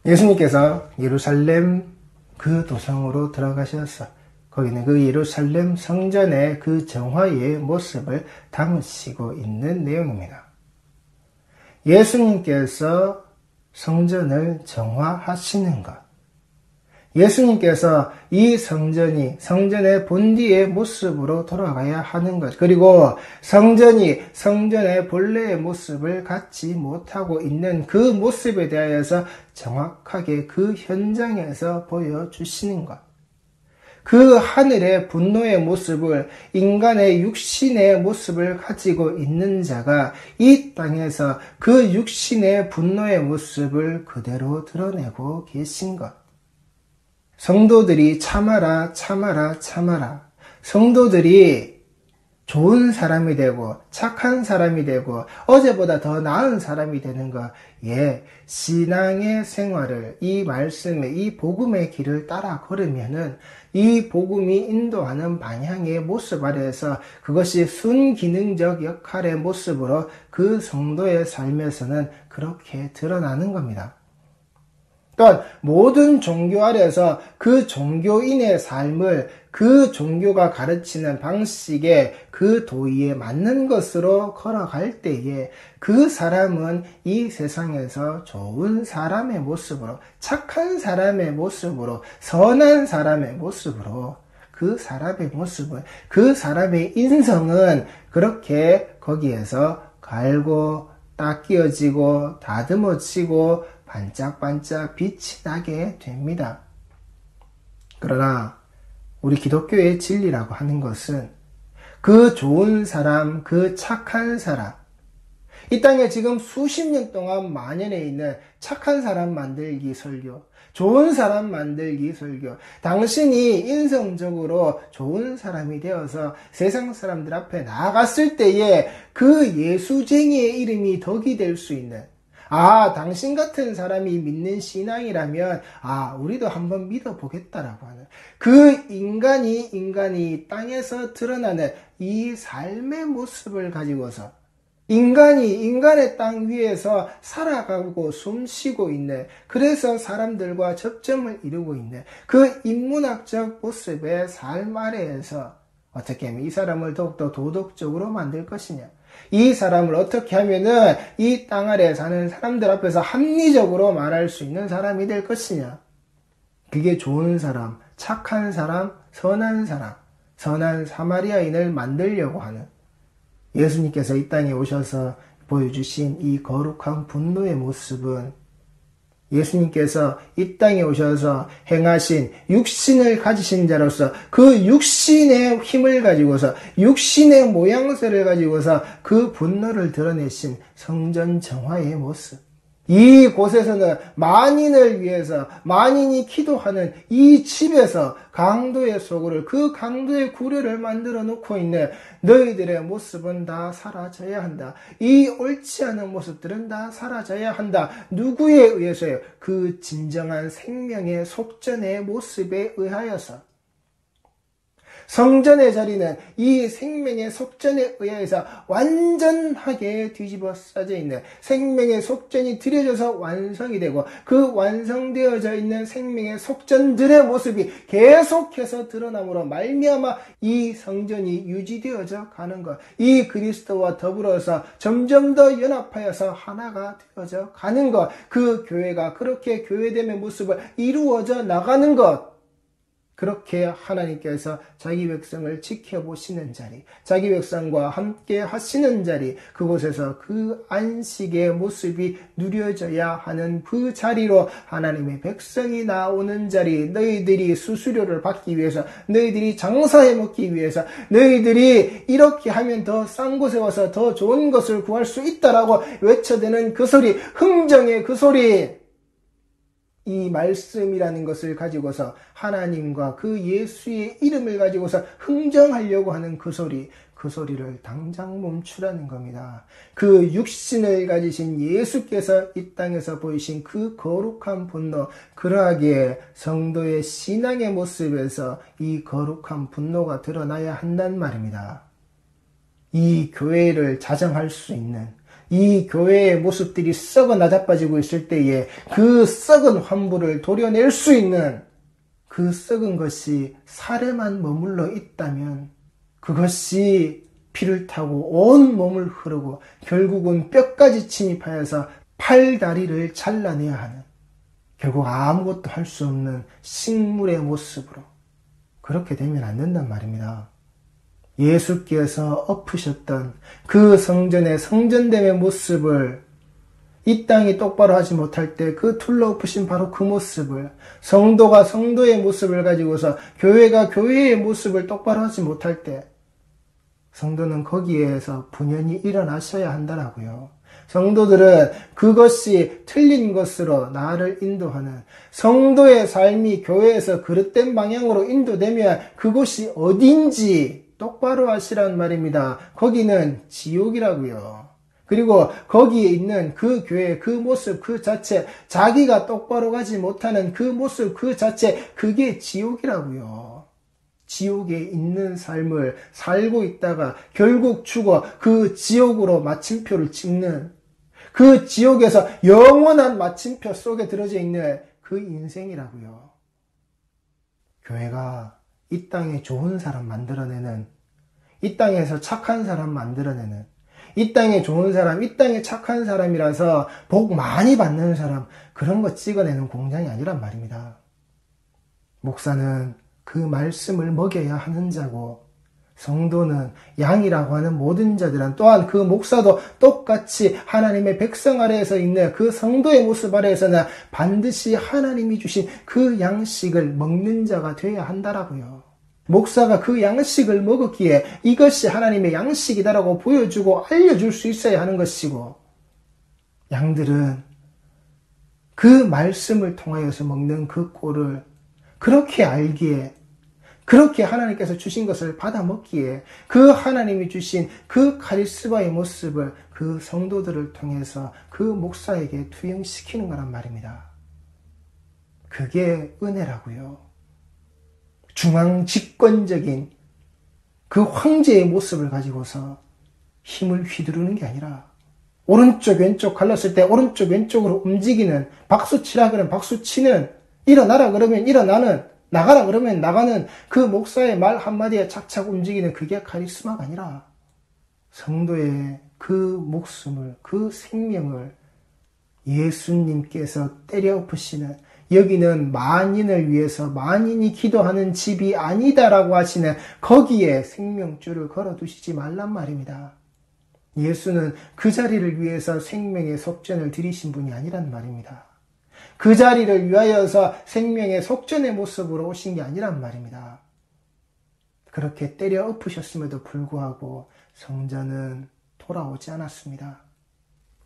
예수님께서 예루살렘 그 도성으로 들어가셔서 거기는 그 예루살렘 성전의 그 정화의 모습을 담으시고 있는 내용입니다. 예수님께서 성전을 정화하시는 것, 예수님께서 이 성전이 성전의 본디의 모습으로 돌아가야 하는 것, 그리고 성전이 성전의 본래의 모습을 갖지 못하고 있는 그 모습에 대하여서 정확하게 그 현장에서 보여주시는 것, 그 하늘의 분노의 모습을, 인간의 육신의 모습을 가지고 있는 자가 이 땅에서 그 육신의 분노의 모습을 그대로 드러내고 계신 것. 성도들이 참아라, 참아라, 참아라. 성도들이 좋은 사람이 되고 착한 사람이 되고 어제보다 더 나은 사람이 되는 것, 신앙의 생활을, 이 말씀의, 이 복음의 길을 따라 걸으면은 이 복음이 인도하는 방향의 모습 아래에서 그것이 순기능적 역할의 모습으로 그 성도의 삶에서는 그렇게 드러나는 겁니다. 또한 모든 종교 아래에서 그 종교인의 삶을 그 종교가 가르치는 방식의 그 도의에 맞는 것으로 걸어갈 때에 그 사람은 이 세상에서 좋은 사람의 모습으로, 착한 사람의 모습으로, 선한 사람의 모습으로, 그 사람의 모습은, 그 사람의 인성은 그렇게 거기에서 갈고 닦여지고 다듬어지고 반짝반짝 빛이 나게 됩니다. 그러나 우리 기독교의 진리라고 하는 것은 그 좋은 사람, 그 착한 사람, 이 땅에 지금 수십 년 동안 만연해 있는 착한 사람 만들기 설교, 좋은 사람 만들기 설교, 당신이 인성적으로 좋은 사람이 되어서 세상 사람들 앞에 나아갔을 때에 그 예수쟁이의 이름이 덕이 될 수 있는, 당신 같은 사람이 믿는 신앙이라면, 우리도 한번 믿어보겠다라고 하는 그 인간이 땅에서 드러나는 이 삶의 모습을 가지고서 인간이 인간의 땅 위에서 살아가고 숨쉬고 있는, 그래서 사람들과 접점을 이루고 있는 그 인문학적 모습의 삶 아래에서 어떻게 하면 이 사람을 더욱더 도덕적으로 만들 것이냐, 이 사람을 어떻게 하면은 이 땅 아래 사는 사람들 앞에서 합리적으로 말할 수 있는 사람이 될 것이냐. 그게 좋은 사람, 착한 사람, 선한 사람, 선한 사마리아인을 만들려고 하는, 예수님께서 이 땅에 오셔서 보여주신 이 거룩한 분노의 모습은 예수님께서 이 땅에 오셔서 행하신 육신을 가지신 자로서 그 육신의 힘을 가지고서, 육신의 모양새를 가지고서 그 분노를 드러내신 성전 정화의 모습. 이 곳에서는 만인을 위해서 만인이 기도하는 이 집에서 강도의 소굴을, 그 강도의 구려를 만들어 놓고 있는 너희들의 모습은 다 사라져야 한다. 이 옳지 않은 모습들은 다 사라져야 한다. 누구에 의해서요? 그 진정한 생명의 속전의 모습에 의하여서. 성전의 자리는 이 생명의 속전에 의해서 완전하게 뒤집어 써져 있는, 생명의 속전이 들여져서 완성이 되고 그 완성되어져 있는 생명의 속전들의 모습이 계속해서 드러남으로 말미암아 이 성전이 유지되어져 가는 것, 이 그리스도와 더불어서 점점 더 연합하여서 하나가 되어져 가는 것, 그 교회가 그렇게 교회됨의 모습을 이루어져 나가는 것, 그렇게 하나님께서 자기 백성을 지켜보시는 자리, 자기 백성과 함께 하시는 자리, 그곳에서 그 안식의 모습이 누려져야 하는 그 자리로 하나님의 백성이 나오는 자리, 너희들이 수수료를 받기 위해서, 너희들이 장사해 먹기 위해서, 너희들이 이렇게 하면 더 싼 곳에 와서 더 좋은 것을 구할 수 있다라고 외쳐대는 그 소리, 흥정의 그 소리, 이 말씀이라는 것을 가지고서 하나님과 그 예수의 이름을 가지고서 흥정하려고 하는 그 소리, 그 소리를 당장 멈추라는 겁니다. 그 육신을 가지신 예수께서 이 땅에서 보이신 그 거룩한 분노, 그러하기에 성도의 신앙의 모습에서 이 거룩한 분노가 드러나야 한단 말입니다. 이 교회를 자정할 수 있는, 이 교회의 모습들이 썩어 나자빠지고 있을 때에 그 썩은 환부를 도려낼 수 있는 그 썩은 것이 살에만 머물러 있다면 그것이 피를 타고 온 몸을 흐르고 결국은 뼈까지 침입하여서 팔다리를 잘라내야 하는, 결국 아무것도 할 수 없는 식물의 모습으로 그렇게 되면 안 된단 말입니다. 예수께서 엎으셨던 그 성전의 성전됨의 모습을 이 땅이 똑바로 하지 못할 때 그 둘러 엎으신 바로 그 모습을, 성도가 성도의 모습을 가지고서 교회가 교회의 모습을 똑바로 하지 못할 때 성도는 거기에서 분연히 일어나셔야 한다라고요. 성도들은 그것이 틀린 것으로 나를 인도하는, 성도의 삶이 교회에서 그릇된 방향으로 인도되면 그곳이 어딘지 똑바로 하시란 말입니다. 거기는 지옥이라고요. 그리고 거기에 있는 그 교회, 그 모습 그 자체, 자기가 똑바로 가지 못하는 그 모습 그 자체, 그게 지옥이라고요. 지옥에 있는 삶을 살고 있다가 결국 죽어 그 지옥으로 마침표를 찍는, 그 지옥에서 영원한 마침표 속에 들어져 있는 그 인생이라고요. 교회가 이 땅에 좋은 사람 만들어내는, 이 땅에서 착한 사람 만들어내는, 이 땅에 좋은 사람, 이 땅에 착한 사람이라서 복 많이 받는 사람, 그런 거 찍어내는 공장이 아니란 말입니다. 목사는 그 말씀을 먹여야 하는 자고, 성도는 양이라고 하는 모든 자들은, 또한 그 목사도 똑같이 하나님의 백성 아래에서 있는 그 성도의 모습 아래에서는 반드시 하나님이 주신 그 양식을 먹는 자가 되어야 한다라고요. 목사가 그 양식을 먹었기에 이것이 하나님의 양식이다라고 보여주고 알려줄 수 있어야 하는 것이고, 양들은 그 말씀을 통하여서 먹는 그 꼴을 그렇게 알기에, 그렇게 하나님께서 주신 것을 받아 먹기에 그 하나님이 주신 그 카리스마의 모습을 그 성도들을 통해서 그 목사에게 투영시키는 거란 말입니다. 그게 은혜라고요. 중앙 집권적인 그 황제의 모습을 가지고서 힘을 휘두르는 게 아니라, 오른쪽 왼쪽 갈랐을 때 오른쪽 왼쪽으로 움직이는, 박수 치라 그러면 박수 치는, 일어나라 그러면 일어나는, 나가라 그러면 나가는 그 목사의 말 한마디에 착착 움직이는, 그게 카리스마가 아니라 성도의 그 목숨을, 그 생명을 예수님께서 때려 엎으시는, 여기는 만인을 위해서 만인이 기도하는 집이 아니다라고 하시는 거기에 생명줄을 걸어두시지 말란 말입니다. 예수는 그 자리를 위해서 생명의 속전을 드리신 분이 아니란 말입니다. 그 자리를 위하여서 생명의 속전의 모습으로 오신 게 아니란 말입니다. 그렇게 때려 엎으셨음에도 불구하고 성전은 돌아오지 않았습니다.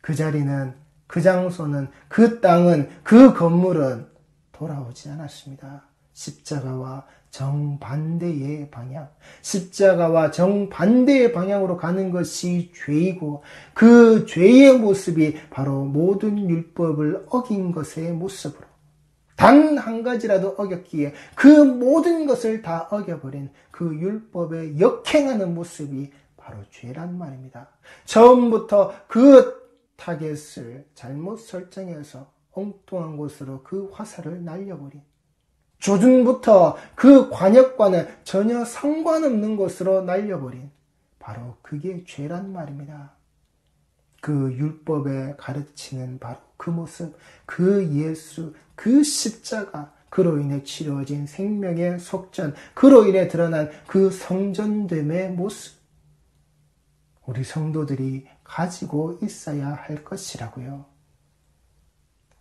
그 자리는, 그 장소는, 그 땅은, 그 건물은 돌아오지 않았습니다. 십자가와 정반대의 방향, 십자가와 정반대의 방향으로 가는 것이 죄이고, 그 죄의 모습이 바로 모든 율법을 어긴 것의 모습으로, 단 한 가지라도 어겼기에 그 모든 것을 다 어겨버린 그 율법에 역행하는 모습이 바로 죄란 말입니다. 처음부터 그 타겟을 잘못 설정해서 엉뚱한 곳으로 그 화살을 날려버린, 조준부터 그 관역과는 전혀 상관없는 곳으로 날려버린, 바로 그게 죄란 말입니다. 그 율법에 가르치는 바로 그 모습, 그 예수, 그 십자가, 그로 인해 치러진 생명의 속전, 그로 인해 드러난 그 성전됨의 모습, 우리 성도들이 가지고 있어야 할 것이라고요.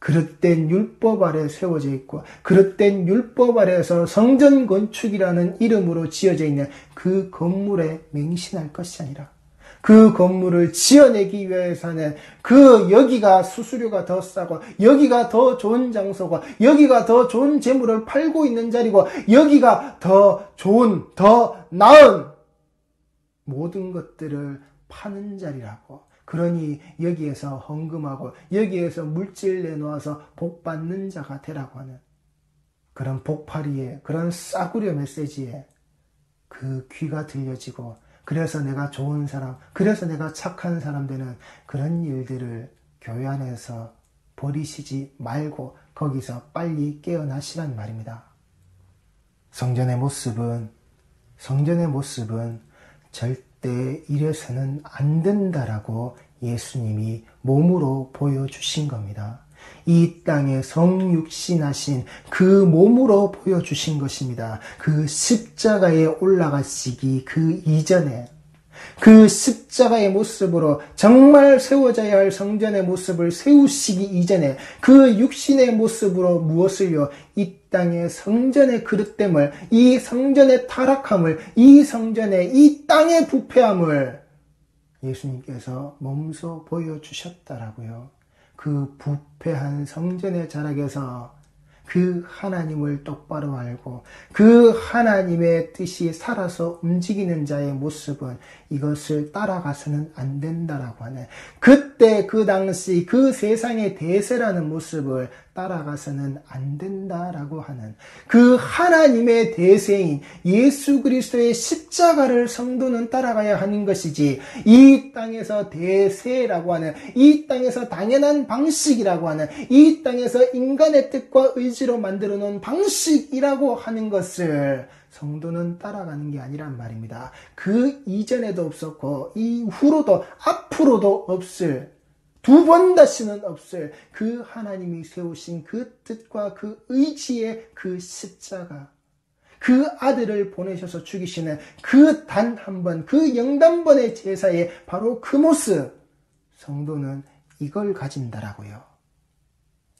그릇된 율법 아래 세워져 있고, 그릇된 율법 아래에서 성전 건축이라는 이름으로 지어져 있는 그 건물에 맹신할 것이 아니라, 그 건물을 지어내기 위해서는 여기가 수수료가 더 싸고, 여기가 더 좋은 장소고, 여기가 더 좋은 재물을 팔고 있는 자리고, 여기가 더 좋은, 더 나은 모든 것들을 파는 자리라고. 그러니 여기에서 헌금하고 여기에서 물질 내놓아서 복 받는 자가 되라고 하는 그런 복파리에, 그런 싸구려 메시지에 그 귀가 들려지고 그래서 내가 좋은 사람, 그래서 내가 착한 사람 되는 그런 일들을 교회 안에서 버리시지 말고 거기서 빨리 깨어나시란 말입니다. 성전의 모습은 절대 이래서는 안 된다라고 예수님이 몸으로 보여주신 겁니다. 이 땅에 성육신하신 그 몸으로 보여주신 것입니다. 그 십자가에 올라가시기 그 이전에 그 십자가의 모습으로 정말 세워져야 할 성전의 모습을 세우시기 이전에 그 육신의 모습으로 무엇을요? 이 땅의 성전의 그릇됨을, 이 성전의 타락함을, 이 성전의 이 땅의 부패함을 예수님께서 몸소 보여주셨다라고요. 그 부패한 성전의 자락에서 그 하나님을 똑바로 알고 그 하나님의 뜻이 살아서 움직이는 자의 모습은 이것을 따라가서는 안 된다라고 하는, 그때 그 당시 그 세상의 대세라는 모습을 따라가서는 안 된다라고 하는 그 하나님의 대세인 예수 그리스도의 십자가를 성도는 따라가야 하는 것이지, 이 땅에서 대세라고 하는, 이 땅에서 당연한 방식이라고 하는, 이 땅에서 인간의 뜻과 의지로 만들어 놓은 방식이라고 하는 것을 성도는 따라가는 게 아니란 말입니다. 그 이전에도 없었고 이후로도 앞으로도 없을, 두 번 다시는 없을 그 하나님이 세우신 그 뜻과 그 의지의 그 십자가, 그 아들을 보내셔서 죽이시는 그 단 한 번, 그 영단번의 제사의 바로 그 모습, 성도는 이걸 가진다라고요.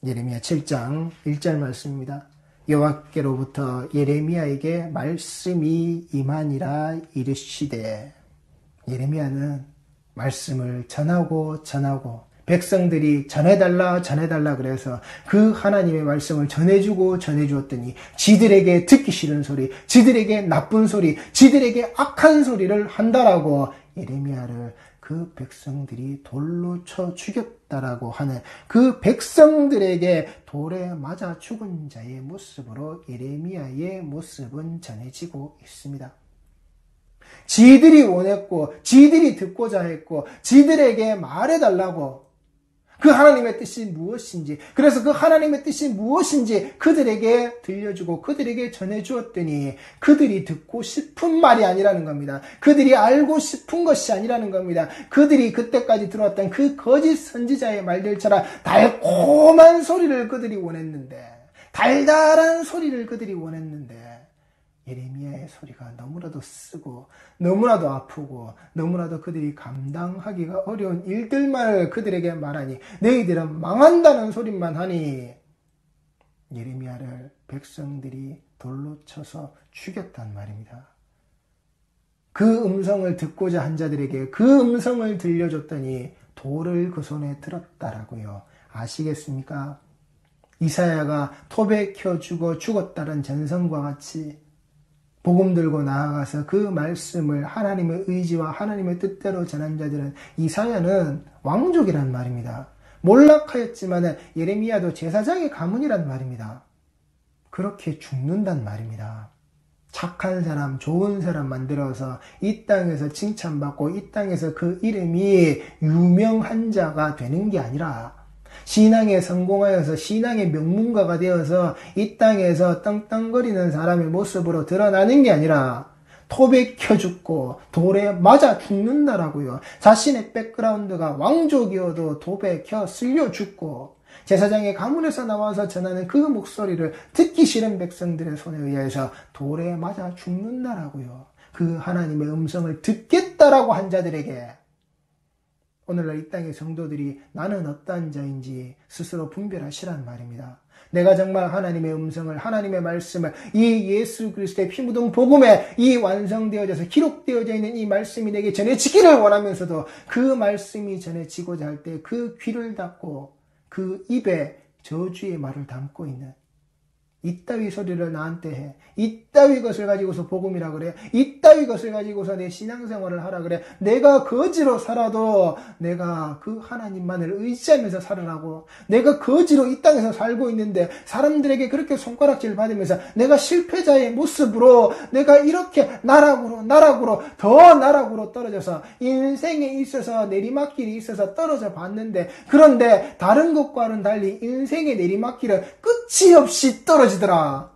예레미야 7장 1절 말씀입니다. 여호와께로부터 예레미야에게 말씀이 임하니라 이르시되, 예레미야는 말씀을 전하고 백성들이 전해달라 그래서 그 하나님의 말씀을 전해주고 전해주었더니 지들에게 듣기 싫은 소리, 지들에게 나쁜 소리, 지들에게 악한 소리를 한다라고 예레미야를 그 백성들이 돌로 쳐 죽였다라고 하는, 그 백성들에게 돌에 맞아 죽은 자의 모습으로 예레미야의 모습은 전해지고 있습니다. 지들이 원했고 지들이 듣고자 했고 지들에게 말해달라고, 그 하나님의 뜻이 무엇인지, 그래서 그 하나님의 뜻이 무엇인지 그들에게 들려주고 그들에게 전해주었더니 그들이 듣고 싶은 말이 아니라는 겁니다. 그들이 알고 싶은 것이 아니라는 겁니다. 그들이 그때까지 들어왔던 그 거짓 선지자의 말들처럼 달콤한 소리를 그들이 원했는데, 달달한 소리를 그들이 원했는데, 예레미야의 소리가 너무나도 쓰고 너무나도 아프고 너무나도 그들이 감당하기가 어려운 일들만을 그들에게 말하니 너희들은 망한다는 소리만 하니 예레미야를 백성들이 돌로 쳐서 죽였단 말입니다. 그 음성을 듣고자 한 자들에게 그 음성을 들려줬더니 돌을 그 손에 들었다라고요. 아시겠습니까? 이사야가 톱에 켜 죽었다는 전성과 같이 복음 들고 나아가서 그 말씀을 하나님의 의지와 하나님의 뜻대로 전한 자들은, 이사야는 왕족이란 말입니다. 몰락하였지만 예레미야도 제사장의 가문이란 말입니다. 그렇게 죽는단 말입니다. 착한 사람, 좋은 사람 만들어서 이 땅에서 칭찬받고 이 땅에서 그 이름이 유명한 자가 되는 게 아니라, 신앙에 성공하여서 신앙의 명문가가 되어서 이 땅에서 땅땅거리는 사람의 모습으로 드러나는 게 아니라 톱에 켜 죽고 돌에 맞아 죽는다라고요. 자신의 백그라운드가 왕족이어도 톱에 켜 쓸려 죽고 제사장의 가문에서 나와서 전하는 그 목소리를 듣기 싫은 백성들의 손에 의해서 돌에 맞아 죽는다라고요. 그 하나님의 음성을 듣겠다라고 한 자들에게 오늘날 이 땅의 성도들이 나는 어떠한 자인지 스스로 분별하시란 말입니다. 내가 정말 하나님의 음성을, 하나님의 말씀을, 이 예수 그리스도의 피 묻은 복음에 이 완성되어져서 기록되어져 있는 이 말씀이 내게 전해지기를 원하면서도 그 말씀이 전해지고자 할 때 그 귀를 닫고 그 입에 저주의 말을 담고 있는 이따위 소리를 나한테 해. 이따위 것을 가지고서 복음이라 그래. 이따위 것을 가지고서 내 신앙생활을 하라 그래. 내가 거지로 살아도 내가 그 하나님만을 의지하면서 살으라고. 내가 거지로 이 땅에서 살고 있는데 사람들에게 그렇게 손가락질 받으면서 내가 실패자의 모습으로 내가 이렇게 나락으로 더 나락으로 떨어져서 인생에 있어서 내리막길이 있어서 떨어져 봤는데, 그런데 다른 것과는 달리 인생의 내리막길은 끝이 없이 떨어지더라.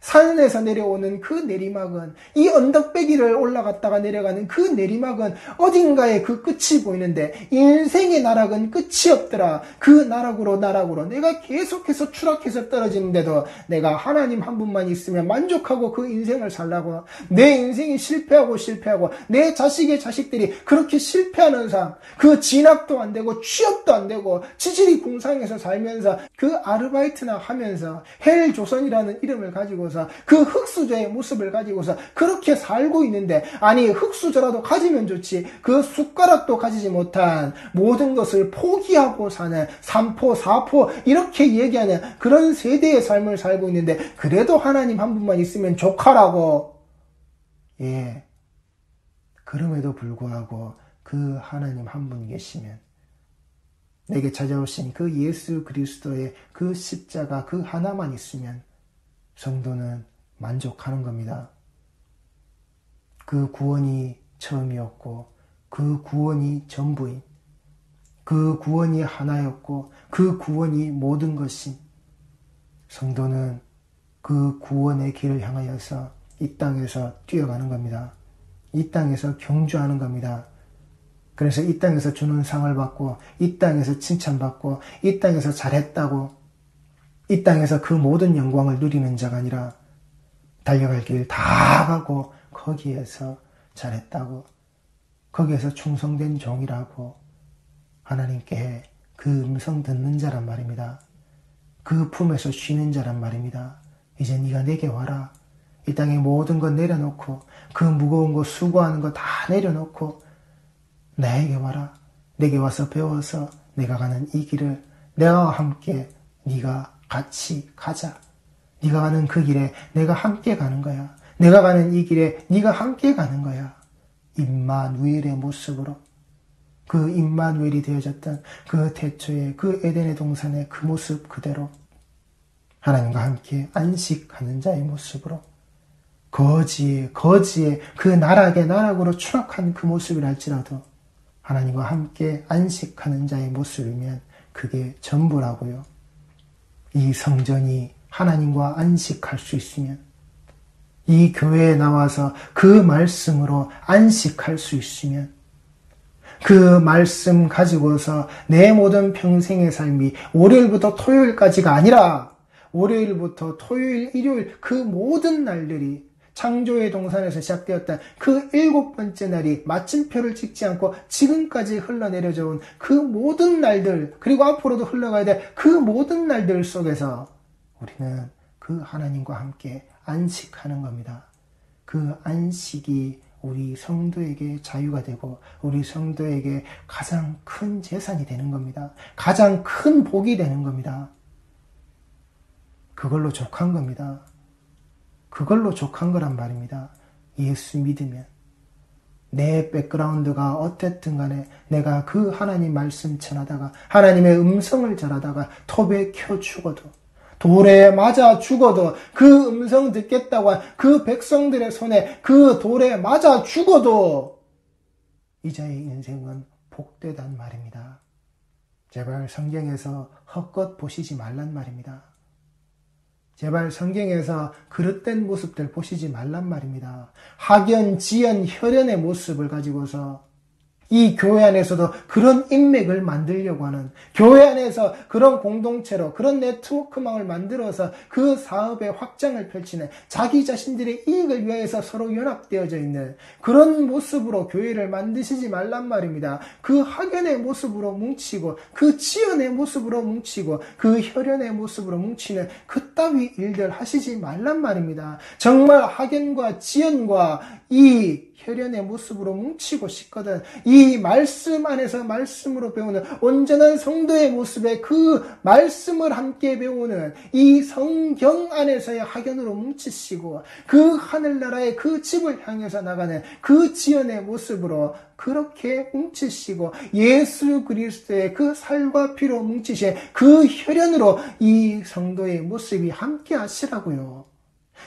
산에서 내려오는 그 내리막은, 이 언덕배기를 올라갔다가 내려가는 그 내리막은 어딘가에 그 끝이 보이는데 인생의 나락은 끝이 없더라. 그 나락으로 내가 계속해서 추락해서 떨어지는데도 내가 하나님 한 분만 있으면 만족하고 그 인생을 살라고. 내 인생이 실패하고 내 자식의 자식들이 그렇게 실패하는 삶, 그 진학도 안 되고 취업도 안 되고 지질이 궁상에서 살면서 그 아르바이트나 하면서 헬조선이라는 이름을 가지고 그 흙수저의 모습을 가지고서 그렇게 살고 있는데, 아니 흙수저라도 가지면 좋지, 그 숟가락도 가지지 못한 모든 것을 포기하고 사는 3포 4포 이렇게 얘기하는 그런 세대의 삶을 살고 있는데, 그래도 하나님 한 분만 있으면 좋카라고. 예, 그럼에도 불구하고 그 하나님 한 분 계시면, 내게 찾아오신 그 예수 그리스도의 그 십자가 그 하나만 있으면 성도는 만족하는 겁니다. 그 구원이 처음이었고, 그 구원이 전부인, 그 구원이 하나였고, 그 구원이 모든 것인 성도는 그 구원의 길을 향하여서 이 땅에서 뛰어가는 겁니다. 이 땅에서 경주하는 겁니다. 그래서 이 땅에서 주는 상을 받고, 이 땅에서 칭찬받고, 이 땅에서 잘했다고, 이 땅에서 그 모든 영광을 누리는 자가 아니라 달려갈 길 다 가고 거기에서 잘했다고, 거기에서 충성된 종이라고 하나님께 그 음성 듣는 자란 말입니다. 그 품에서 쉬는 자란 말입니다. 이제 네가 내게 와라. 이 땅의 모든 것 내려놓고, 그 무거운 거 수고하는 거 다 내려놓고 나에게 와라. 내게 와서 배워서 내가 가는 이 길을 내가 함께 네가 같이 가자. 네가 가는 그 길에 내가 함께 가는 거야. 내가 가는 이 길에 네가 함께 가는 거야. 임마누엘의 모습으로, 그 임마누엘이 되어졌던 그 태초의 그 에덴의 동산의 그 모습 그대로 하나님과 함께 안식하는 자의 모습으로, 거지의 그 나락으로 추락한 그 모습이랄지라도 하나님과 함께 안식하는 자의 모습이면 그게 전부라고요. 이 성전이 하나님과 안식할 수 있으면, 이 교회에 나와서 그 말씀으로 안식할 수 있으면, 그 말씀 가지고서 내 모든 평생의 삶이 월요일부터 토요일까지가 아니라 월요일부터 토요일, 일요일 그 모든 날들이 창조의 동산에서 시작되었던 그 7번째 날이 마침표를 찍지 않고 지금까지 흘러내려져 온 그 모든 날들, 그리고 앞으로도 흘러가야 될 그 모든 날들 속에서 우리는 그 하나님과 함께 안식하는 겁니다. 그 안식이 우리 성도에게 자유가 되고 우리 성도에게 가장 큰 재산이 되는 겁니다. 가장 큰 복이 되는 겁니다. 그걸로 족한 겁니다. 그걸로 족한 거란 말입니다. 예수 믿으면. 내 백그라운드가 어땠든 간에 내가 그 하나님 말씀 전하다가 하나님의 음성을 전하다가 톱에 켜 죽어도, 돌에 맞아 죽어도, 그 음성 듣겠다고 한 그 백성들의 손에 그 돌에 맞아 죽어도 이자의 인생은 복되단 말입니다. 제발 성경에서 헛것 보시지 말란 말입니다. 제발 성경에서 그릇된 모습들 보시지 말란 말입니다. 학연, 지연, 혈연의 모습을 가지고서 이 교회 안에서도 그런 인맥을 만들려고 하는, 교회 안에서 그런 공동체로 그런 네트워크망을 만들어서 그 사업의 확장을 펼치는, 자기 자신들의 이익을 위해서 서로 연합되어져 있는 그런 모습으로 교회를 만드시지 말란 말입니다. 그 학연의 모습으로 뭉치고, 그 지연의 모습으로 뭉치고, 그 혈연의 모습으로 뭉치는 그따위 일들 하시지 말란 말입니다. 정말 학연과 지연과 이 혈연의 모습으로 뭉치고 싶거든. 이 말씀 안에서 말씀으로 배우는 온전한 성도의 모습에 그 말씀을 함께 배우는 이 성경 안에서의 학연으로 뭉치시고 그 하늘나라의 그 집을 향해서 나가는 그 지연의 모습으로 그렇게 뭉치시고 예수 그리스도의 그 살과 피로 뭉치신 그 혈연으로 이 성도의 모습이 함께 하시라고요.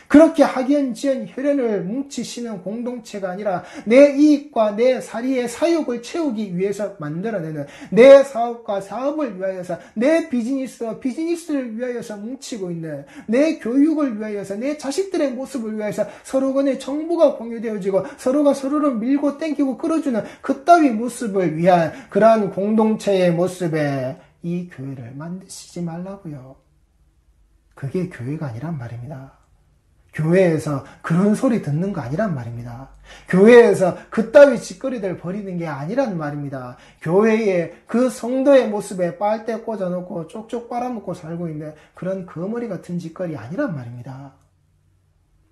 그렇게 학연, 지연, 혈연을 뭉치시는 공동체가 아니라 내 이익과 내 사리의 사욕을 채우기 위해서 만들어내는 내 사업과 사업을 위하여서 내 비즈니스와 비즈니스를 위하여서 뭉치고 있는 내 교육을 위하여서 내 자식들의 모습을 위하여서 서로 간의 정보가 공유되어지고 서로가 서로를 밀고 땡기고 끌어주는 그따위 모습을 위한 그러한 공동체의 모습에 이 교회를 만드시지 말라고요. 그게 교회가 아니란 말입니다. 교회에서 그런 소리 듣는 거 아니란 말입니다. 교회에서 그따위 짓거리들 버리는 게 아니란 말입니다. 교회에 그 성도의 모습에 빨대 꽂아놓고 쪽쪽 빨아먹고 살고 있는 그런 거머리 같은 짓거리 아니란 말입니다.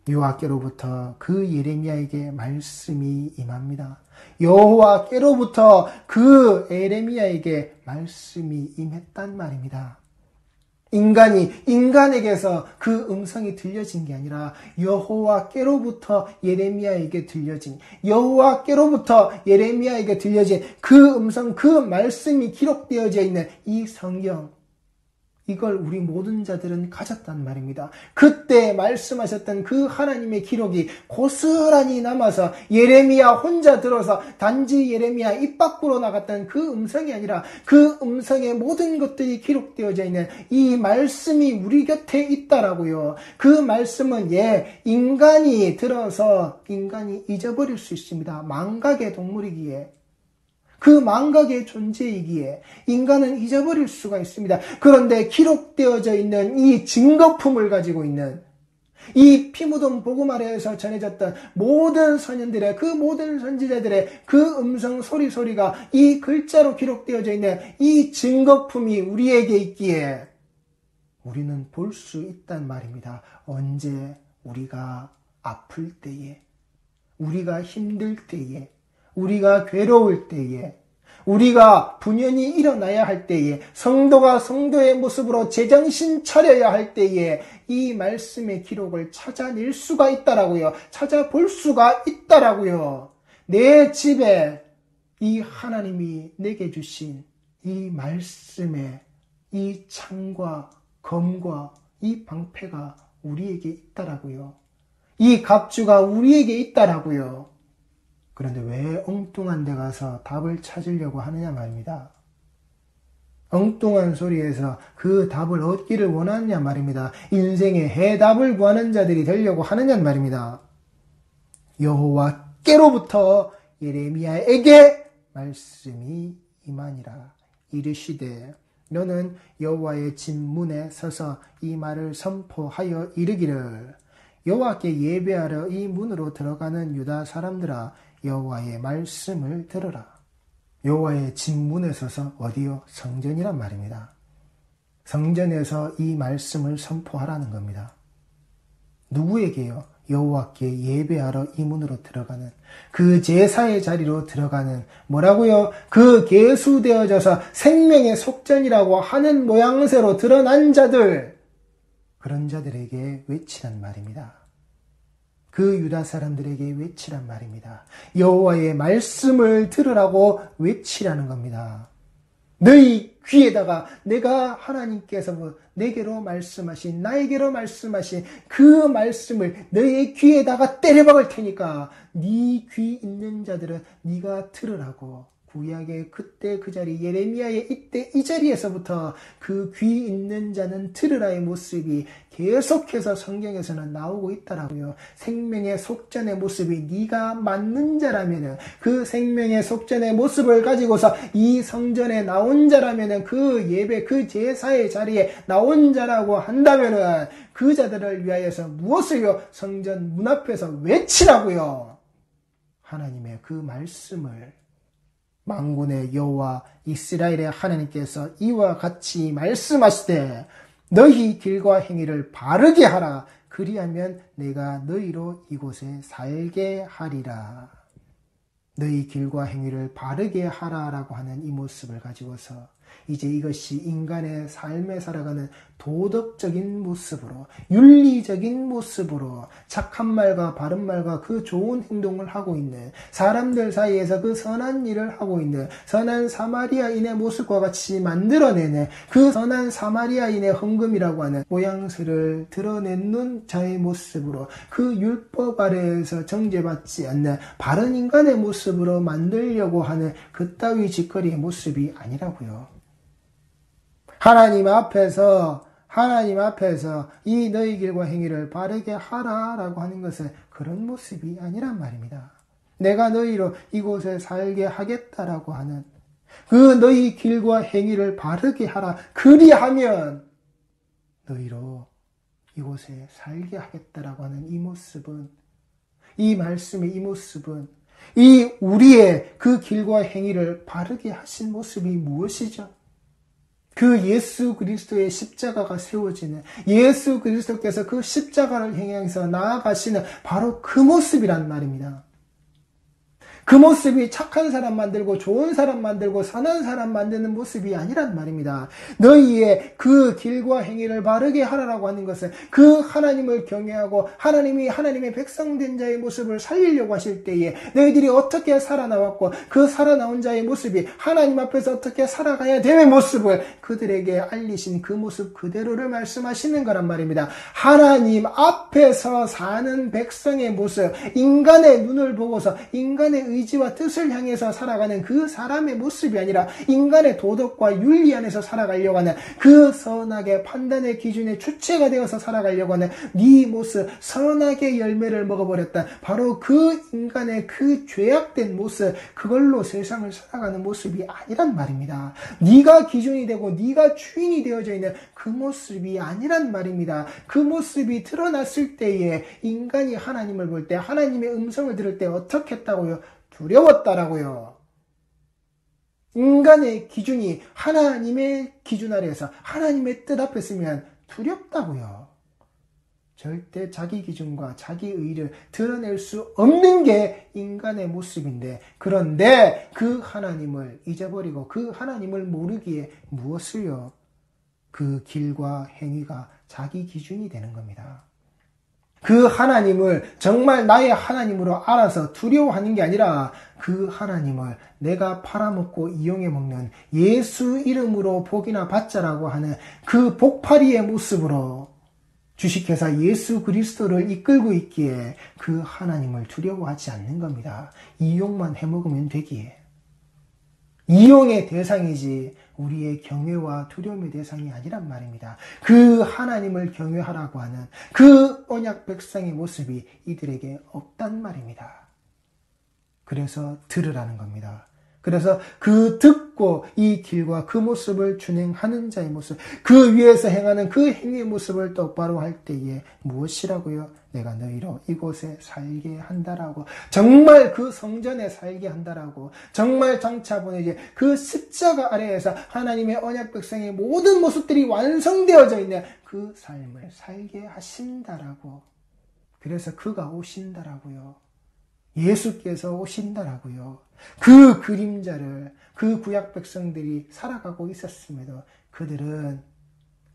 여호와께로부터 그 예레미야에게 말씀이 임합니다. 여호와께로부터 그 예레미야에게 말씀이 임했단 말입니다. 인간이 인간에게서 그 음성이 들려진 게 아니라 여호와께로부터 예레미야에게 들려진 여호와께로부터 예레미야에게 들려진 그 음성, 그 말씀이 기록되어져 있는 이 성경, 이걸 우리 모든 자들은 가졌단 말입니다. 그때 말씀하셨던 그 하나님의 기록이 고스란히 남아서 예레미야 혼자 들어서 단지 예레미야 입 밖으로 나갔던 그 음성이 아니라 그 음성의 모든 것들이 기록되어져 있는 이 말씀이 우리 곁에 있다라고요. 그 말씀은 인간이 들어서 인간이 잊어버릴 수 있습니다. 망각의 동물이기에. 그 망각의 존재이기에 인간은 잊어버릴 수가 있습니다. 그런데 기록되어져 있는 이 증거품을 가지고 있는 이 피 묻은 복음 아래에서 전해졌던 모든 선현들의 그 모든 선지자들의 그 음성 소리가 이 글자로 기록되어져 있는 이 증거품이 우리에게 있기에 우리는 볼 수 있단 말입니다. 언제 우리가 아플 때에, 우리가 힘들 때에, 우리가 괴로울 때에, 우리가 분연히 일어나야 할 때에, 성도가 성도의 모습으로 제정신 차려야 할 때에 이 말씀의 기록을 찾아낼 수가 있다라고요. 찾아볼 수가 있다라고요. 내 집에 이 하나님이 내게 주신 이 말씀의 이 창과 검과 이 방패가 우리에게 있다라고요. 이 갑주가 우리에게 있다라고요. 그런데 왜 엉뚱한 데 가서 답을 찾으려고 하느냐 말입니다. 엉뚱한 소리에서 그 답을 얻기를 원하느냐 말입니다. 인생의 해답을 구하는 자들이 되려고 하느냐 말입니다. 여호와께로부터 예레미야에게 말씀이 임하니라. 이르시되 너는 여호와의 집 문에 서서 이 말을 선포하여 이르기를 여호와께 예배하러 이 문으로 들어가는 유다 사람들아 여호와의 말씀을 들으라. 여호와의 집 문에 서서 어디요? 성전이란 말입니다. 성전에서 이 말씀을 선포하라는 겁니다. 누구에게요? 여호와께 예배하러 이 문으로 들어가는 그 제사의 자리로 들어가는 뭐라고요? 그 계수되어져서 생명의 속전이라고 하는 모양새로 드러난 자들, 그런 자들에게 외치란 말입니다. 그 유다 사람들에게 외치란 말입니다. 여호와의 말씀을 들으라고 외치라는 겁니다. 너희 귀에다가 내가 하나님께서 내게로 말씀하신, 나에게로 말씀하신 그 말씀을 너희의 귀에다가 때려박을 테니까 네 귀 있는 자들은 네가 들으라고. 구약의 그때 그 자리, 예레미야의 이때 이 자리에서부터 그 귀 있는 자는 들으라의 모습이 계속해서 성경에서는 나오고 있다라고요. 생명의 속전의 모습이 네가 맞는 자라면은, 그 생명의 속전의 모습을 가지고서 이 성전에 나온 자라면은, 그 예배, 그 제사의 자리에 나온 자라고 한다면은 그 자들을 위하여서 무엇을요? 성전 문 앞에서 외치라고요. 하나님의 그 말씀을. 만군의 여호와 이스라엘의 하나님께서 이와 같이 말씀하시되 너희 길과 행위를 바르게 하라. 그리하면 내가 너희로 이곳에 살게 하리라. 너희 길과 행위를 바르게 하라라고 하는 이 모습을 가지고서 이제 이것이 인간의 삶에 살아가는 도덕적인 모습으로, 윤리적인 모습으로 착한 말과 바른 말과 그 좋은 행동을 하고 있는, 사람들 사이에서 그 선한 일을 하고 있는 선한 사마리아인의 모습과 같이 만들어내는 그 선한 사마리아인의 헌금이라고 하는 모양새를 드러내는 자의 모습으로, 그 율법 아래에서 정죄받지 않는 바른 인간의 모습으로 만들려고 하는 그따위 짓거리의 모습이 아니라고요. 하나님 앞에서 이 너희 길과 행위를 바르게 하라라고 하는 것은 그런 모습이 아니란 말입니다. 내가 너희로 이곳에 살게 하겠다라고 하는 그 너희 길과 행위를 바르게 하라. 그리하면 너희로 이곳에 살게 하겠다라고 하는 이 모습은, 이 말씀의 이 모습은, 이 우리의 그 길과 행위를 바르게 하신 모습이 무엇이죠? 그 예수 그리스도의 십자가가 세워지는, 예수 그리스도께서 그 십자가를 향해서 나아가시는 바로 그 모습이란 말입니다. 그 모습이 착한 사람 만들고 좋은 사람 만들고 선한 사람 만드는 모습이 아니란 말입니다. 너희의 그 길과 행위를 바르게 하라라고 하는 것은 그 하나님을 경외하고 하나님이 하나님의 백성된 자의 모습을 살리려고 하실 때에 너희들이 어떻게 살아나왔고 그 살아나온 자의 모습이 하나님 앞에서 어떻게 살아가야 될 모습을 그들에게 알리신 그 모습 그대로를 말씀하시는 거란 말입니다. 하나님 앞에서 사는 백성의 모습, 인간의 눈을 보고서 인간의 의지와 뜻을 향해서 살아가는 그 사람의 모습이 아니라 인간의 도덕과 윤리 안에서 살아가려고 하는 그 선악의 판단의 기준의 주체가 되어서 살아가려고 하는 네 모습, 선악의 열매를 먹어버렸다. 바로 그 인간의 그 죄악된 모습, 그걸로 세상을 살아가는 모습이 아니란 말입니다. 네가 기준이 되고 네가 주인이 되어져 있는 그 모습이 아니란 말입니다. 그 모습이 드러났을 때에 인간이 하나님을 볼 때, 하나님의 음성을 들을 때 어떻게 했다고요? 두려웠다라고요. 인간의 기준이 하나님의 기준 아래에서 하나님의 뜻 앞에 서면 두렵다고요. 절대 자기 기준과 자기 의의를 드러낼 수 없는 게 인간의 모습인데, 그런데 그 하나님을 잊어버리고 그 하나님을 모르기에 무엇을요? 그 길과 행위가 자기 기준이 되는 겁니다. 그 하나님을 정말 나의 하나님으로 알아서 두려워하는 게 아니라 그 하나님을 내가 팔아먹고 이용해 먹는 예수 이름으로 복이나 받자라고 하는 그 복파리의 모습으로 주식회사 예수 그리스도를 이끌고 있기에 그 하나님을 두려워하지 않는 겁니다. 이용만 해먹으면 되기에. 이용의 대상이지 우리의 경외와 두려움의 대상이 아니란 말입니다. 그 하나님을 경외하라고 하는 그 언약 백성의 모습이 이들에게 없단 말입니다. 그래서 들으라는 겁니다. 그래서 그 듣고 이 길과 그 모습을 준행하는 자의 모습, 그 위에서 행하는 그 행위의 모습을 똑바로 할 때에 무엇이라고요? 내가 너희로 이곳에 살게 한다라고, 정말 그 성전에 살게 한다라고, 정말 장차 보내지 그 십자가 아래에서 하나님의 언약 백성의 모든 모습들이 완성되어져 있는 그 삶을 살게 하신다라고. 그래서 그가 오신다라고요. 예수께서 오신다라고요. 그 그림자를 그 구약 백성들이 살아가고 있었음에도 그들은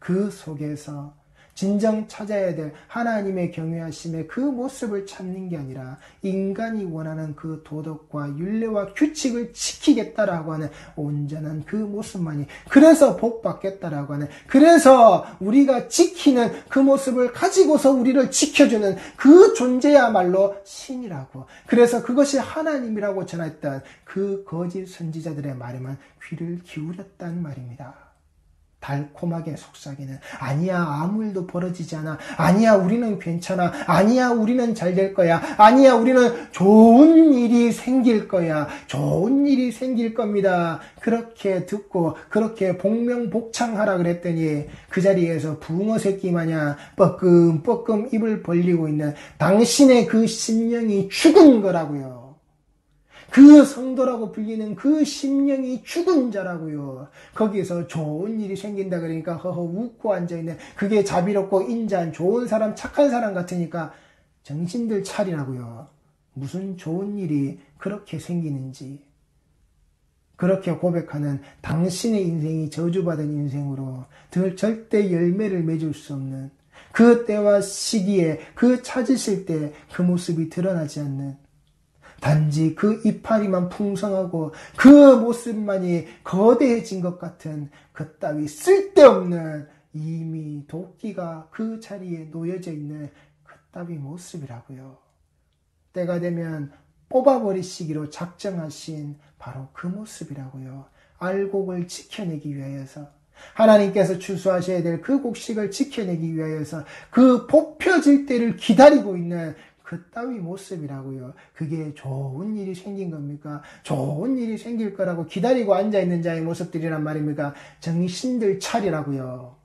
그 속에서 진정 찾아야 될 하나님의 경외하심의 그 모습을 찾는 게 아니라 인간이 원하는 그 도덕과 율례와 규칙을 지키겠다라고 하는 온전한 그 모습만이, 그래서 복 받겠다라고 하는, 그래서 우리가 지키는 그 모습을 가지고서 우리를 지켜주는 그 존재야말로 신이라고, 그래서 그것이 하나님이라고 전했던 그 거짓 선지자들의 말에만 귀를 기울였단 말입니다. 달콤하게 속삭이는, 아니야 아무 일도 벌어지지 않아, 아니야 우리는 괜찮아, 아니야 우리는 잘 될 거야, 아니야 우리는 좋은 일이 생길 거야, 좋은 일이 생길 겁니다. 그렇게 듣고 그렇게 복명복창하라 그랬더니 그 자리에서 붕어 새끼 마냥 뻐끔뻐끔 입을 벌리고 있는 당신의 그 심령이 죽은 거라고요. 그 성도라고 불리는 그 심령이 죽은 자라고요. 거기서 좋은 일이 생긴다 그러니까 허허 웃고 앉아있는, 그게 자비롭고 인자한 좋은 사람, 착한 사람 같으니까 정신들 차리라고요. 무슨 좋은 일이 그렇게 생기는지, 그렇게 고백하는 당신의 인생이 저주받은 인생으로 절대 열매를 맺을 수 없는 그 때와 시기에 그 찾으실 때 그 모습이 드러나지 않는, 단지 그 이파리만 풍성하고 그 모습만이 거대해진 것 같은 그 따위 쓸데없는, 이미 도끼가 그 자리에 놓여져 있는 그 따위 모습이라고요. 때가 되면 뽑아버리시기로 작정하신 바로 그 모습이라고요. 알곡을 지켜내기 위하여서, 하나님께서 추수하셔야 될 그 곡식을 지켜내기 위하여서 그 뽑혀질 때를 기다리고 있는 그 따위 모습이라고요. 그게 좋은 일이 생긴 겁니까? 좋은 일이 생길 거라고 기다리고 앉아있는 자의 모습들이란 말입니까? 정신들 차리라고요.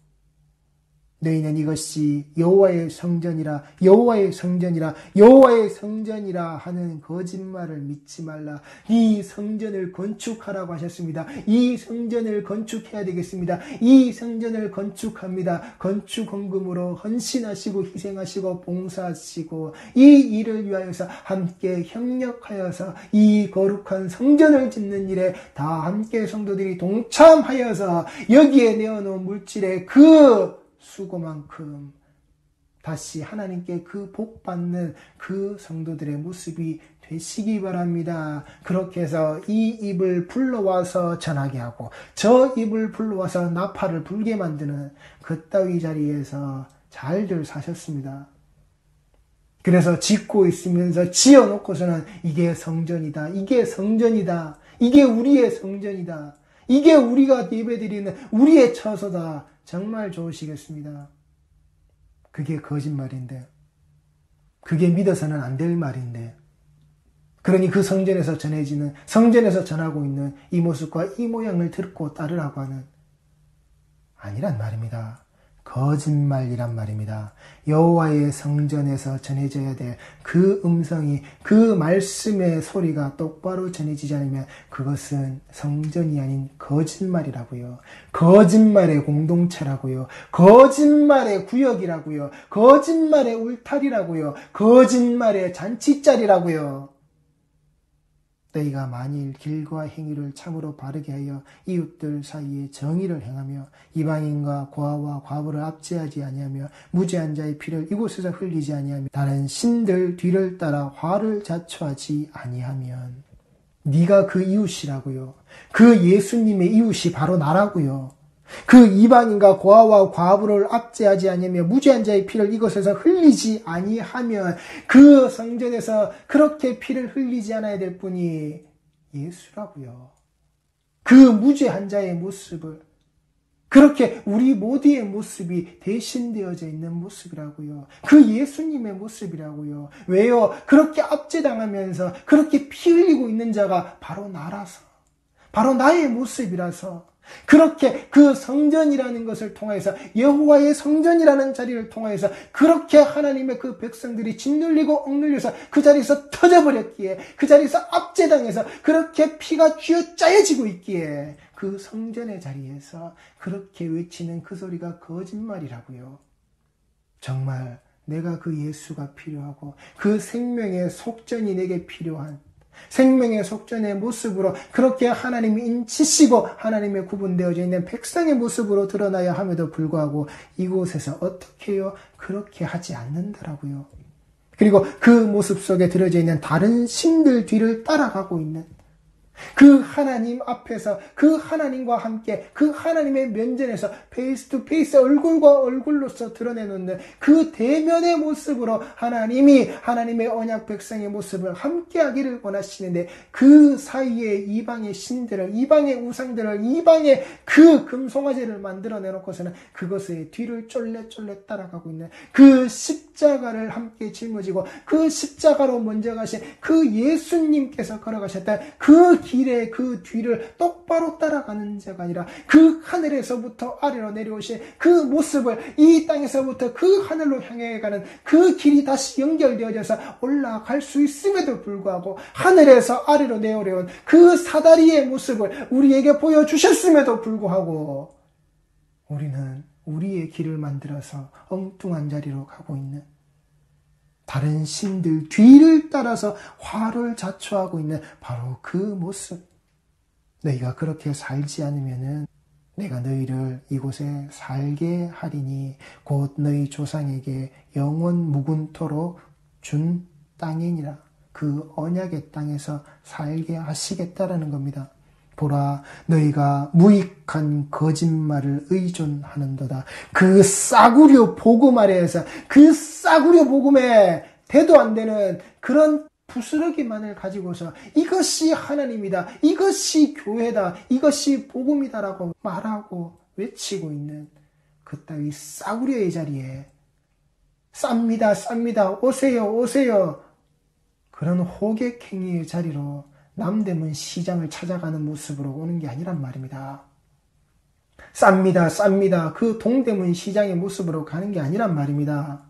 너희는 이것이 여호와의 성전이라, 여호와의 성전이라, 여호와의 성전이라 하는 거짓말을 믿지 말라. 이 성전을 건축하라고 하셨습니다. 이 성전을 건축해야 되겠습니다. 이 성전을 건축합니다. 건축 헌금으로 헌신하시고 희생하시고 봉사하시고 이 일을 위하여서 함께 협력하여서 이 거룩한 성전을 짓는 일에 다 함께 성도들이 동참하여서 여기에 내어놓은 물질의 그 수고만큼 다시 하나님께 그 복 받는 그 성도들의 모습이 되시기 바랍니다. 그렇게 해서 이 입을 불러와서 전하게 하고 저 입을 불러와서 나팔을 불게 만드는 그 따위 자리에서 잘들 사셨습니다. 그래서 짓고 있으면서 지어놓고서는 이게 성전이다, 이게 성전이다, 이게 우리의 성전이다, 이게 우리가 예배드리는 우리의 처소다. 정말 좋으시겠습니다. 그게 거짓말인데, 그게 믿어서는 안 될 말인데, 그러니 그 성전에서 전해지는, 성전에서 전하고 있는 이 모습과 이 모양을 듣고 따르라고 하는, 아니란 말입니다. 거짓말이란 말입니다. 여호와의 성전에서 전해져야 될 그 음성이, 그 말씀의 소리가 똑바로 전해지지 않으면 그것은 성전이 아닌 거짓말이라고요. 거짓말의 공동체라고요. 거짓말의 구역이라고요. 거짓말의 울타리라고요. 거짓말의 잔치자리라고요. 너희가 만일 길과 행위를 참으로 바르게 하여 이웃들 사이에 정의를 행하며 이방인과 고아와 과부를 압제하지 아니하며 무죄한 자의 피를 이곳에서 흘리지 아니하며 다른 신들 뒤를 따라 화를 자초하지 아니하면, 네가 그 이웃이라고요. 그 예수님의 이웃이 바로 나라고요. 그 이방인과 고아와 과부를 압제하지 아니하며 무죄한 자의 피를 이곳에서 흘리지 아니하면, 그 성전에서 그렇게 피를 흘리지 않아야 될 분이 예수라고요. 그 무죄한 자의 모습을, 그렇게 우리 모두의 모습이 대신되어져 있는 모습이라고요. 그 예수님의 모습이라고요. 왜요? 그렇게 압제당하면서 그렇게 피 흘리고 있는 자가 바로 나라서, 바로 나의 모습이라서, 그렇게 그 성전이라는 것을 통해서, 여호와의 성전이라는 자리를 통해서 그렇게 하나님의 그 백성들이 짓눌리고 억눌려서 그 자리에서 터져버렸기에, 그 자리에서 압제당해서 그렇게 피가 쥐어짜여지고 있기에, 그 성전의 자리에서 그렇게 외치는 그 소리가 거짓말이라고요. 정말 내가 그 예수가 필요하고 그 생명의 속전이 내게 필요한, 생명의 속전의 모습으로 그렇게 하나님이 인치시고 하나님의 구분되어져 있는 백성의 모습으로 드러나야 함에도 불구하고 이곳에서 어떻게 해요? 그렇게 하지 않는다라고요. 그리고 그 모습 속에 들어져 있는 다른 신들 뒤를 따라가고 있는 그 하나님 앞에서, 그 하나님과 함께 그 하나님의 면전에서 페이스 투 페이스, 얼굴과 얼굴로서 드러내놓는 그 대면의 모습으로 하나님이 하나님의 언약 백성의 모습을 함께하기를 원하시는데, 그 사이에 이방의 신들을, 이방의 우상들을, 이방의 그 금송아지를 만들어 내놓고서는 그것의 뒤를 쫄래쫄래 따라가고 있는, 그 십자가를 함께 짊어지고 그 십자가로 먼저 가신 그 예수님께서 걸어가셨던 그 길의 그 뒤를 똑바로 따라가는 자가 아니라, 그 하늘에서부터 아래로 내려오신 그 모습을 이 땅에서부터 그 하늘로 향해 가는 그 길이 다시 연결되어져서 올라갈 수 있음에도 불구하고 하늘에서 아래로 내려온 그 사다리의 모습을 우리에게 보여주셨음에도 불구하고 우리는 우리의 길을 만들어서 엉뚱한 자리로 가고 있는, 다른 신들 뒤를 따라서 화를 자초하고 있는 바로 그 모습. 너희가 그렇게 살지 않으면은 내가 너희를 이곳에 살게 하리니 곧 너희 조상에게 영원 무군토로 준 땅이니라. 그 언약의 땅에서 살게 하시겠다라는 겁니다. 보라, 너희가 무익한 거짓말을 의존하는도다. 그 싸구려 복음 아래에서 그 싸구려 복음에 대도 안 되는 그런 부스러기만을 가지고서 이것이 하나님이다, 이것이 교회다, 이것이 복음이다라고 말하고 외치고 있는 그따위 싸구려의 자리에 쌉니다, 쌉니다, 오세요, 오세요. 그런 호객행위의 자리로 남대문 시장을 찾아가는 모습으로 오는 게 아니란 말입니다. 쌉니다, 쌉니다. 그 동대문 시장의 모습으로 가는 게 아니란 말입니다.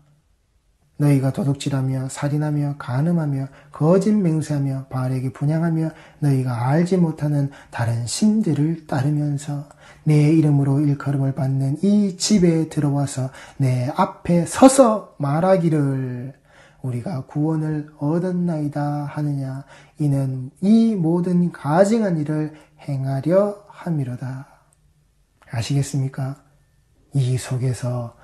너희가 도둑질하며 살인하며 간음하며 거짓 맹세하며 바알에게 분향하며 너희가 알지 못하는 다른 신들을 따르면서 내 이름으로 일컬음을 받는 이 집에 들어와서 내 앞에 서서 말하기를 우리가 구원을 얻었나이다 하느냐. 이는 이 모든 가증한 일을 행하려 함이로다. 아시겠습니까? 이 속에서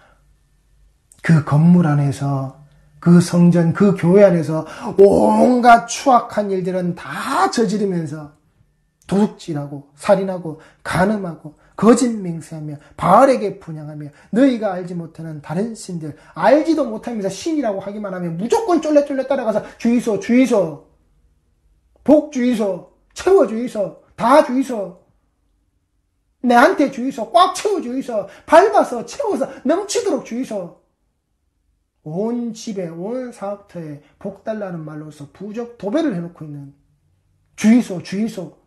그 건물 안에서 그 성전, 그 교회 안에서 온갖 추악한 일들은 다 저지르면서 도둑질하고 살인하고 간음하고 거짓 맹세하며 바알에게 분향하며 너희가 알지 못하는 다른 신들, 알지도 못하면서 신이라고 하기만 하면 무조건 쫄래쫄래 따라가서 주의소, 주의소, 복 주의소, 채워 주의소, 다 주의소, 내한테 주의소, 꽉 채워 주의소, 밟아서 채워서 넘치도록 주의소. 온 집에, 온 사업터에 복 달라는 말로서 부적 도배를 해놓고 있는 주의소, 주의소.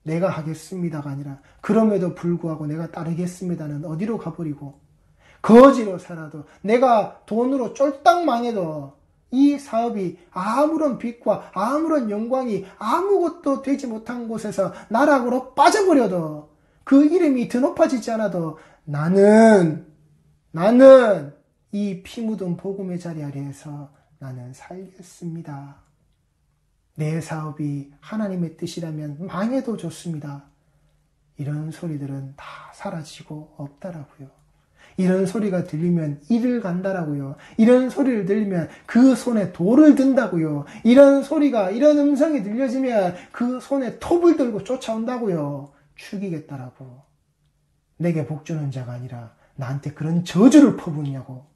내가 하겠습니다가 아니라 그럼에도 불구하고 내가 따르겠습니다는 어디로 가버리고 거지로 살아도 내가 돈으로 쫄딱 망해도 이 사업이 아무런 빛과 아무런 영광이 아무것도 되지 못한 곳에서 나락으로 빠져버려도 그 이름이 더 높아지지 않아도 나는 이 피 묻은 복음의 자리 아래에서 나는 살겠습니다. 내 사업이 하나님의 뜻이라면 망해도 좋습니다. 이런 소리들은 다 사라지고 없다라고요. 이런 소리가 들리면 일을 간다라고요. 이런 소리를 들리면 그 손에 돌을 든다고요. 이런 소리가, 이런 음성이 들려지면 그 손에 톱을 들고 쫓아온다고요. 죽이겠다라고. 내게 복주는 자가 아니라 나한테 그런 저주를 퍼부으냐고.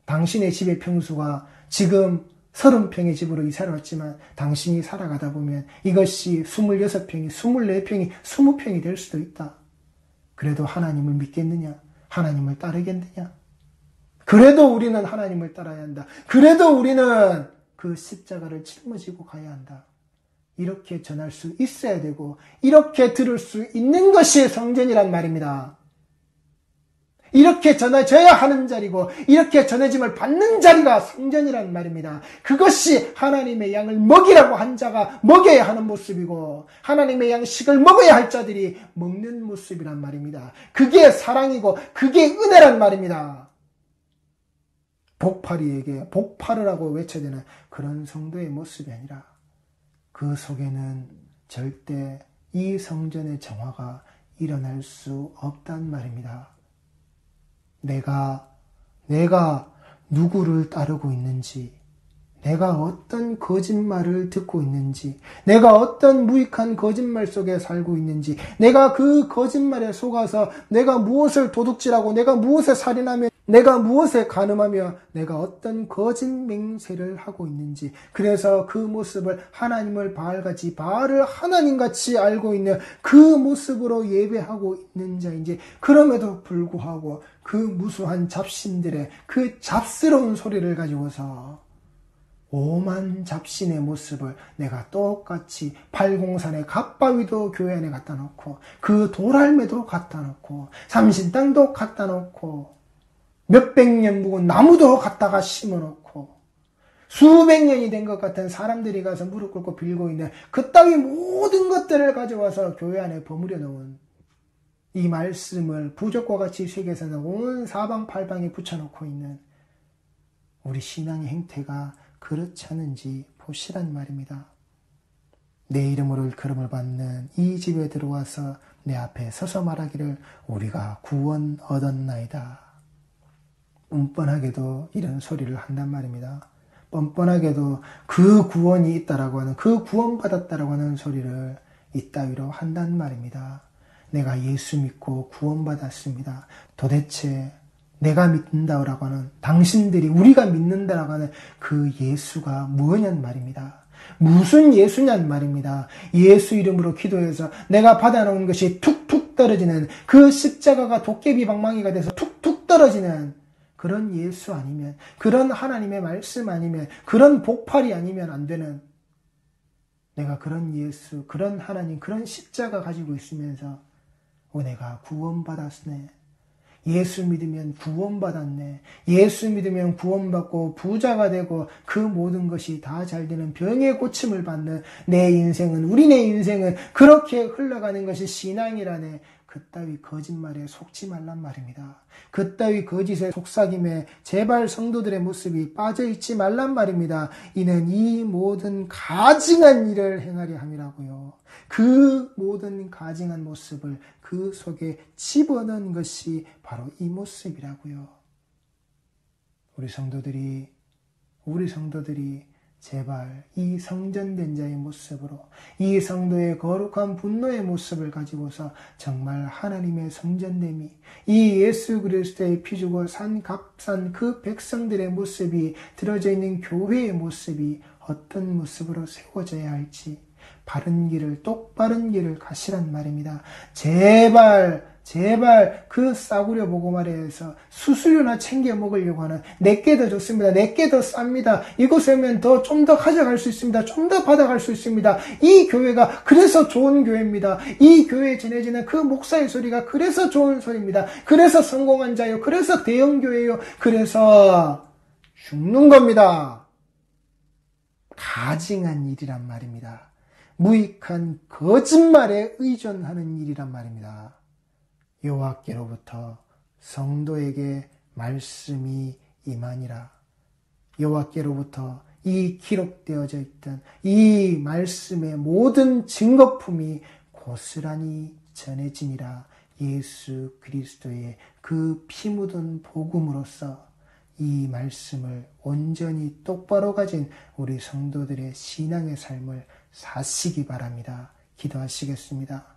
당신의 집의 평수가 지금 30평의 집으로 이사를 왔지만 당신이 살아가다 보면 이것이 26평이, 24평이, 20평이 될 수도 있다. 그래도 하나님을 믿겠느냐? 하나님을 따르겠느냐? 그래도 우리는 하나님을 따라야 한다. 그래도 우리는 그 십자가를 짊어지고 가야 한다. 이렇게 전할 수 있어야 되고 이렇게 들을 수 있는 것이 성전이란 말입니다. 이렇게 전해져야 하는 자리고 이렇게 전해짐을 받는 자리가 성전이란 말입니다. 그것이 하나님의 양을 먹이라고 한 자가 먹여야 하는 모습이고 하나님의 양식을 먹어야 할 자들이 먹는 모습이란 말입니다. 그게 사랑이고 그게 은혜란 말입니다. 복파리에게 복파르라고 외쳐야 되는 그런 성도의 모습이 아니라 그 속에는 절대 이 성전의 정화가 일어날 수 없단 말입니다. 내가 누구를 따르고 있는지, 내가 어떤 거짓말을 듣고 있는지, 내가 어떤 무익한 거짓말 속에 살고 있는지, 내가 그 거짓말에 속아서 내가 무엇을 도둑질하고, 내가 무엇에 살인하며, 내가 무엇에 간음하며, 내가 어떤 거짓 맹세를 하고 있는지, 그래서 그 모습을 하나님을 바알같이, 바알을 하나님같이 알고 있는 그 모습으로 예배하고 있는 자인지, 그럼에도 불구하고 그 무수한 잡신들의 그 잡스러운 소리를 가지고서 오만 잡신의 모습을 내가 똑같이 팔공산의 갓바위도 교회 안에 갖다 놓고 그 돌알매도 갖다 놓고 삼신땅도 갖다 놓고 몇백 년 묵은 나무도 갖다가 심어놓고 수백 년이 된 것 같은 사람들이 가서 무릎 꿇고 빌고 있는 그따위 모든 것들을 가져와서 교회 안에 버무려 놓은 이 말씀을 부적과 같이 새겨서는 온 사방팔방에 붙여놓고 있는 우리 신앙의 행태가 그렇지 않은지 보시란 말입니다. 내 이름으로 일컬음을 받는 이 집에 들어와서 내 앞에 서서 말하기를 우리가 구원 얻었나이다. 뻔뻔하게도 이런 소리를 한단 말입니다. 뻔뻔하게도 그 구원이 있다라고 하는, 그 구원받았다라고 하는 소리를 이따위로 한단 말입니다. 내가 예수 믿고 구원받았습니다. 도대체 내가 믿는다라고 하는, 당신들이, 우리가 믿는다라고 하는 그 예수가 뭐냔 말입니다. 무슨 예수냔 말입니다. 예수 이름으로 기도해서 내가 받아놓은 것이 툭툭 떨어지는, 그 십자가가 도깨비 방망이가 돼서 툭툭 떨어지는 그런 예수 아니면, 그런 하나님의 말씀 아니면, 그런 복팔이 아니면 안 되는, 내가 그런 예수, 그런 하나님, 그런 십자가 가지고 있으면서 내가 구원받았네, 예수 믿으면 구원받았네, 예수 믿으면 구원받고 부자가 되고 그 모든 것이 다 잘 되는, 병의 고침을 받는 내 인생은, 우리네 인생은 그렇게 흘러가는 것이 신앙이라네. 그따위 거짓말에 속지 말란 말입니다. 그따위 거짓에 속삭임에 제발 성도들의 모습이 빠져있지 말란 말입니다. 이는 이 모든 가증한 일을 행하려 함이라고요. 그 모든 가증한 모습을 그 속에 집어넣은 것이 바로 이 모습이라고요. 우리 성도들이 제발 이 성전된 자의 모습으로, 이 성도의 거룩한 분노의 모습을 가지고서 정말 하나님의 성전됨이, 이 예수 그리스도의 피 주고 산 값싼 그 백성들의 모습이 들어져 있는 교회의 모습이 어떤 모습으로 세워져야 할지 바른 길을, 똑바른 길을 가시란 말입니다. 제발 그 싸구려 보고말에서 수수료나 챙겨 먹으려고 하는, 내게 더 좋습니다, 내게 더 쌉니다, 이곳에 오면 좀 더 가져갈 수 있습니다, 좀 더 받아갈 수 있습니다, 이 교회가 그래서 좋은 교회입니다, 이 교회에 전해지는 그 목사의 소리가 그래서 좋은 소리입니다, 그래서 성공한 자요, 그래서 대형교회요, 그래서 죽는 겁니다. 가증한 일이란 말입니다. 무익한 거짓말에 의존하는 일이란 말입니다. 여호와께로부터 성도에게 말씀이 임하니라. 여호와께로부터 이 기록되어져 있던 이 말씀의 모든 증거품이 고스란히 전해지니라. 예수 그리스도의 그 피 묻은 복음으로써 이 말씀을 온전히 똑바로 가진 우리 성도들의 신앙의 삶을 사시기 바랍니다. 기도하시겠습니다.